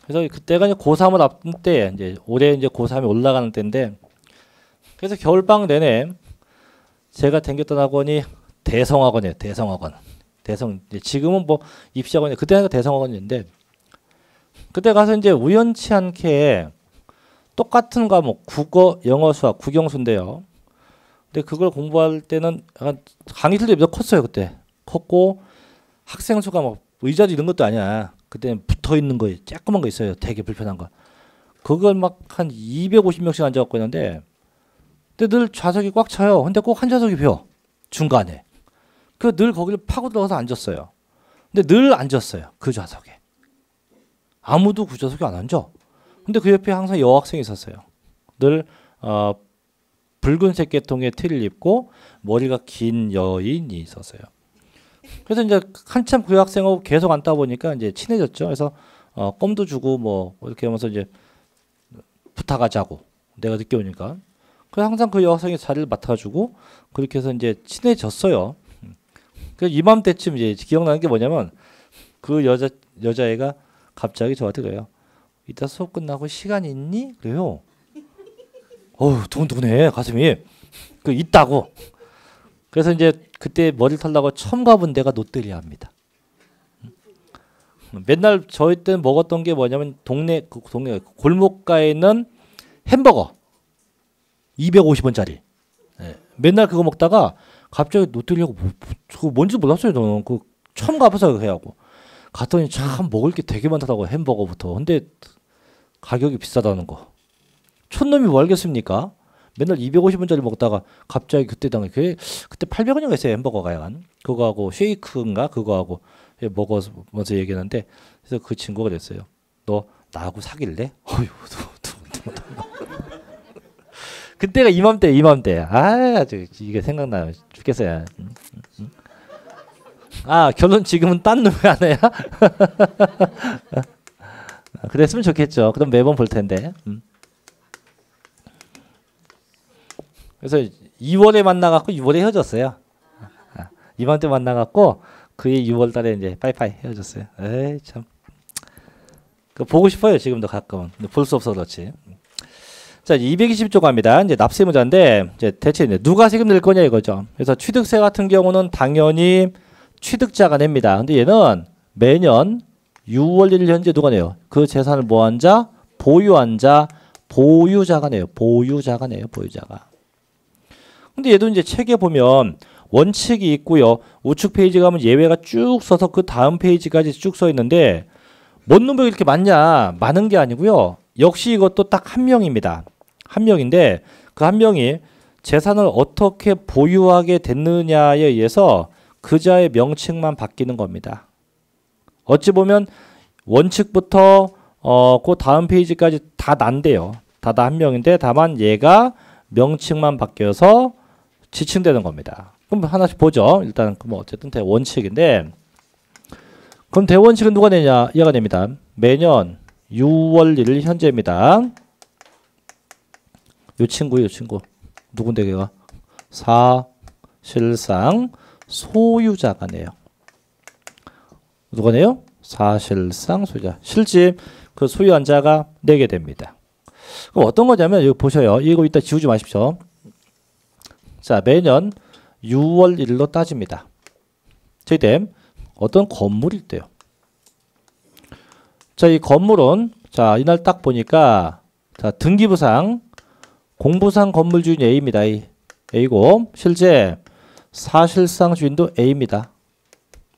그래서 그때가 이제 고3을 앞둔 때 이제 올해 이제 고3이 올라가는 때인데 그래서 겨울방학 내내 제가 다녔던 학원이 대성학원이에요. 대성학원. 지금은 뭐 입시학원이 그때가 대성학원인데 그때 가서 이제 우연치 않게 똑같은 과목 국어, 영어, 수학 국영수인데요. 근데 그걸 공부할 때는 약간 강의실도 몇 컸어요. 그때 컸고 학생 수가 막 의자도 이런 것도 아니야. 그때는 붙어 있는 거 쬐끄만 거 있어요. 되게 불편한 거. 그걸 막 한 250명씩 앉아갖고 있는데 근데 늘 좌석이 꽉 차요. 근데 꼭 한 좌석이 비어. 중간에. 그 늘 거기를 파고 들어가서 앉았어요. 근데 늘 앉았어요. 그 좌석에. 아무도 그 좌석에 안 앉아. 근데 그 옆에 항상 여학생이 있었어요. 늘 붉은색 계통의 티를 입고 머리가 긴 여인이 있었어요. 그래서 이제 한참 그 학생하고 계속 앉다 보니까 이제 친해졌죠. 그래서 껌도 주고 뭐 이렇게 하면서 이제 부탁하자고 내가 늦게 오니까. 그래서 항상 그 여학생이 자리를 맡아주고 그렇게 해서 이제 친해졌어요. 그래서 이맘때쯤 이제 기억나는 게 뭐냐면 그 여자애가 갑자기 저한테 그래요. 이따 수업 끝나고 시간 있니? 그래요. 어우 두근두근해 가슴이. 그 있다고. 그래서 이제 그때 머리를 털려고 처음 가본 데가 롯데리아입니다. 맨날 저희 때는 먹었던 게 뭐냐면 동네 골목가에 있는 햄버거 250원짜리. 네. 맨날 그거 먹다가 갑자기 롯데리아가 그거 뭔지 몰랐어요. 저는 그 처음 가봐서 해하고. 갔더니 참 먹을 게 되게 많더라고. 햄버거부터. 근데 가격이 비싸다는 거. 촌놈이 뭐 알겠습니까? 맨날 250원짜리 먹다가 갑자기 그때 800원인가 했어요. 햄버거가 약간. 그거하고 쉐이크인가 그거하고 먹어서 얘기하는데 그래서 그 친구가 그랬어요. 너 나하고 사귈래? 어휴, 그때가 이맘때. 아주 이게 생각나요. 죽겠어요. 아, 결혼 지금은 딴 놈이 안 해야? 그랬으면 좋겠죠. 그럼 매번 볼 텐데. 그래서 2월에 만나갖고 6월에 헤어졌어요. 이맘때 만나갖고 그해 6월달에 이제 빠이빠이 헤어졌어요. 에이 참. 그 보고 싶어요 지금도 가끔은. 근데 볼 수 없어 그렇지. 자 220조 갑니다. 이제 납세 문제인데 이제 대체 이제 누가 세금 낼 거냐 이거죠. 그래서 취득세 같은 경우는 당연히 취득자가 냅니다. 근데 얘는 매년 6월 1일 현재 누가 내요? 그 재산을 뭐한 자? 보유한 자, 보유자가 내요. 보유자가. 근데 얘도 이제 책에 보면 원칙이 있고요. 우측 페이지 가면 예외가 쭉 써서 그 다음 페이지까지 쭉 써 있는데 뭔 놈이 이렇게 많냐? 많은 게 아니고요. 역시 이것도 딱 한 명입니다. 한 명인데 그 한 명이 재산을 어떻게 보유하게 됐느냐에 의해서 그자의 명칭만 바뀌는 겁니다. 어찌 보면 원칙부터 그 다음 페이지까지 다 난데요. 다 한 명인데 다만 얘가 명칭만 바뀌어서 지칭되는 겁니다. 그럼 하나씩 보죠. 일단 뭐 어쨌든 대원칙인데 그럼 대원칙은 누가 내냐? 얘가 냅니다. 매년 6월 1일 현재입니다. 요 친구 누군데 걔가? 사실상 소유자가 내요. 누가 내요? 사실상 소유자. 실제 그 소유한 자가 내게 됩니다. 그럼 어떤 거냐면 여기 보셔요. 이거 이따 지우지 마십시오. 자, 매년 6월 1일로 따집니다. 저희 어떤 건물일 때요. 자, 이 건물은 자, 이날 딱 보니까 자, 등기부상 공부상 건물 주인 A입니다. A고 실제 사실상 주인도 A입니다.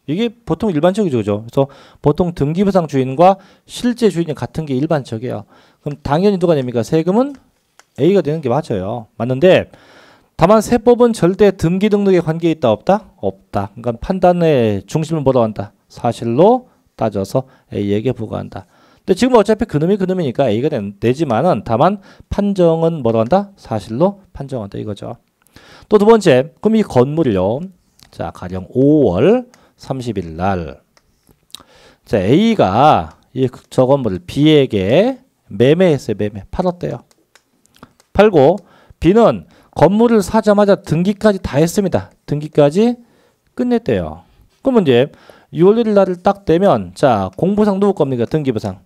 이게 보통 일반적이죠. 그죠? 그래서 보통 등기부상 주인과 실제 주인이 같은 게 일반적이에요. 그럼 당연히 누가 냅니까? 세금은 A가 되는 게 맞아요. 맞는데 다만 세법은 절대 등기 등록에 관계 있다 없다? 없다. 그러니까 판단의 중심을 뭐라고 한다? 사실로 따져서 A에게 부과한다. 근데 지금 어차피 그놈이 그놈이니까 A가 되지만은 다만 판정은 뭐라고 한다? 사실로 판정한다 이거죠. 또 두 번째, 그럼 이 건물이요. 자, 가령 5월 30일 날, 자 A가 저 건물을 B에게 매매했어요. 팔았대요. 팔고 B는 건물을 사자마자 등기까지 다 했습니다. 등기까지 끝냈대요. 그러면 이제 6월 1일 날을 딱 되면 자 공부상 누구 겁니까? 등기부상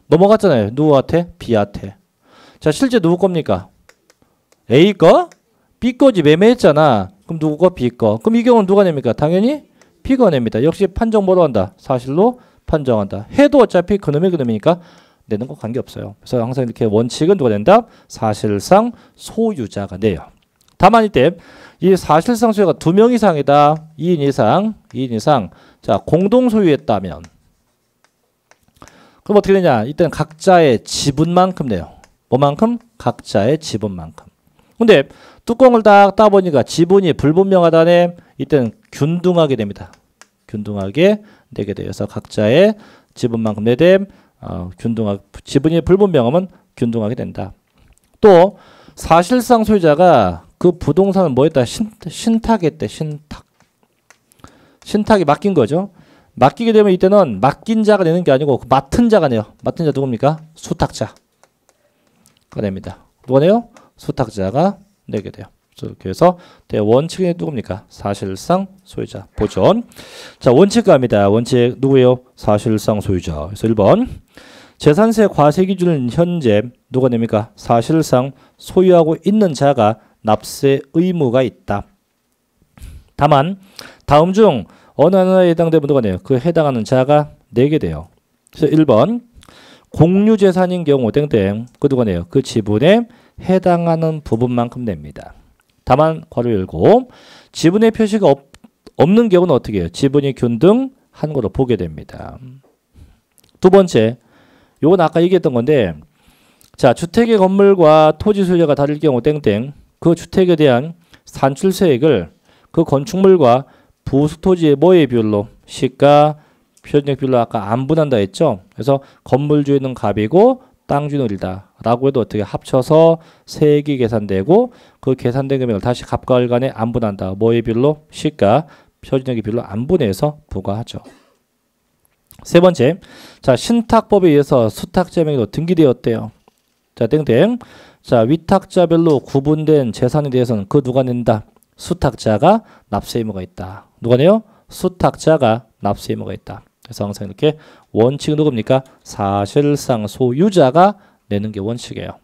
넘어갔잖아요. 누구한테? B한테. 자 실제 누구 겁니까? A 거? B 거지. 매매했잖아. 그럼 누구 거? B 거. 그럼 이 경우는 누가 냅니까? 당연히 B가 냅니다. 역시 판정 뭐로 한다? 사실로 판정한다. 해도 어차피 그놈이니까 내는 거 관계없어요. 그래서 항상 이렇게 원칙은 누가 낸다? 사실상 소유자가 내요. 다만 이때 이 사실상 소유가 2명 이상이다. 2인 이상. 자, 공동 소유했다면 그럼 어떻게 되냐? 이때는 각자의 지분만큼 내요. 뭐만큼? 각자의 지분만큼. 근데 뚜껑을 딱 따보니까 지분이 불분명하다네. 이때는 균등하게 됩니다. 균등하게 내게 돼요. 그래서 각자의 지분만큼 내됨. 지분이 불분명하면 균등하게 된다. 또 사실상 소유자가 그 부동산을 뭐 했다? 신탁했대. 신탁이 맡긴 거죠. 맡기게 되면 이때는 맡긴 자가 내는 게 아니고 맡은 자가 내요. 맡은 자 누굽니까? 수탁자가 냅니다. 누가 내요? 수탁자가 내게 돼요. 그래서 원칙이 누굽니까? 사실상 소유자. 보존. 자, 원칙 갑니다. 원칙 누구예요? 사실상 소유자. 그래서 1번. 재산세 과세 기준은 현재 누가 냅니까? 사실상 소유하고 있는 자가 납세 의무가 있다. 다만 다음 중 어느 하나에 해당되면 누가 내요? 그 해당하는 자가 내게 돼요. 그래서 1번. 공유재산인 경우 땡땡. 그 누가 내요? 그 지분에 해당하는 부분만큼 냅니다. 다만 괄호 열고 지분의 표시가 없는 경우는 어떻게 해요? 지분이 균등 한 거로 보게 됩니다. 두 번째, 요건 아까 얘기했던 건데, 자, 주택의 건물과 토지 소유자가 다를 경우 땡땡, 그 주택에 대한 산출세액을 그 건축물과 부수 토지의 뭐의 비율로, 시가 표준적 비율로 아까 안 분한다 했죠. 그래서 건물주인은 갑이고 땅주인은 을이다 라고 해도 어떻게 합쳐서 세액이 계산되고 그 계산된 금액을 다시 갑과 을 간에 안 분한다. 뭐의 비율로? 시가 표준적 비율로 안 분해서 부과하죠. 세 번째, 자, 신탁법에 의해서 수탁자 명의로 등기되었대요. 자, 땡땡. 자, 위탁자별로 구분된 재산에 대해서는 그 누가 낸다? 수탁자가 납세 의무가 있다. 누가 내요? 수탁자가 납세 의무가 있다. 그래서 항상 이렇게 원칙은 누굽니까? 사실상 소유자가 내는 게 원칙이에요.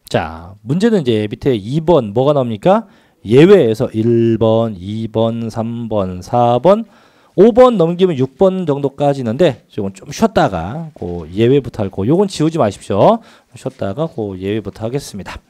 자, 문제는 이제 밑에 2번 뭐가 나옵니까? 예외에서 1번, 2번, 3번, 4번, 5번 넘기면 6번 정도까지 있는데 이건 좀 쉬었다가 그 예외부터 하고 요건 지우지 마십시오. 쉬었다가 그 예외부터 하겠습니다.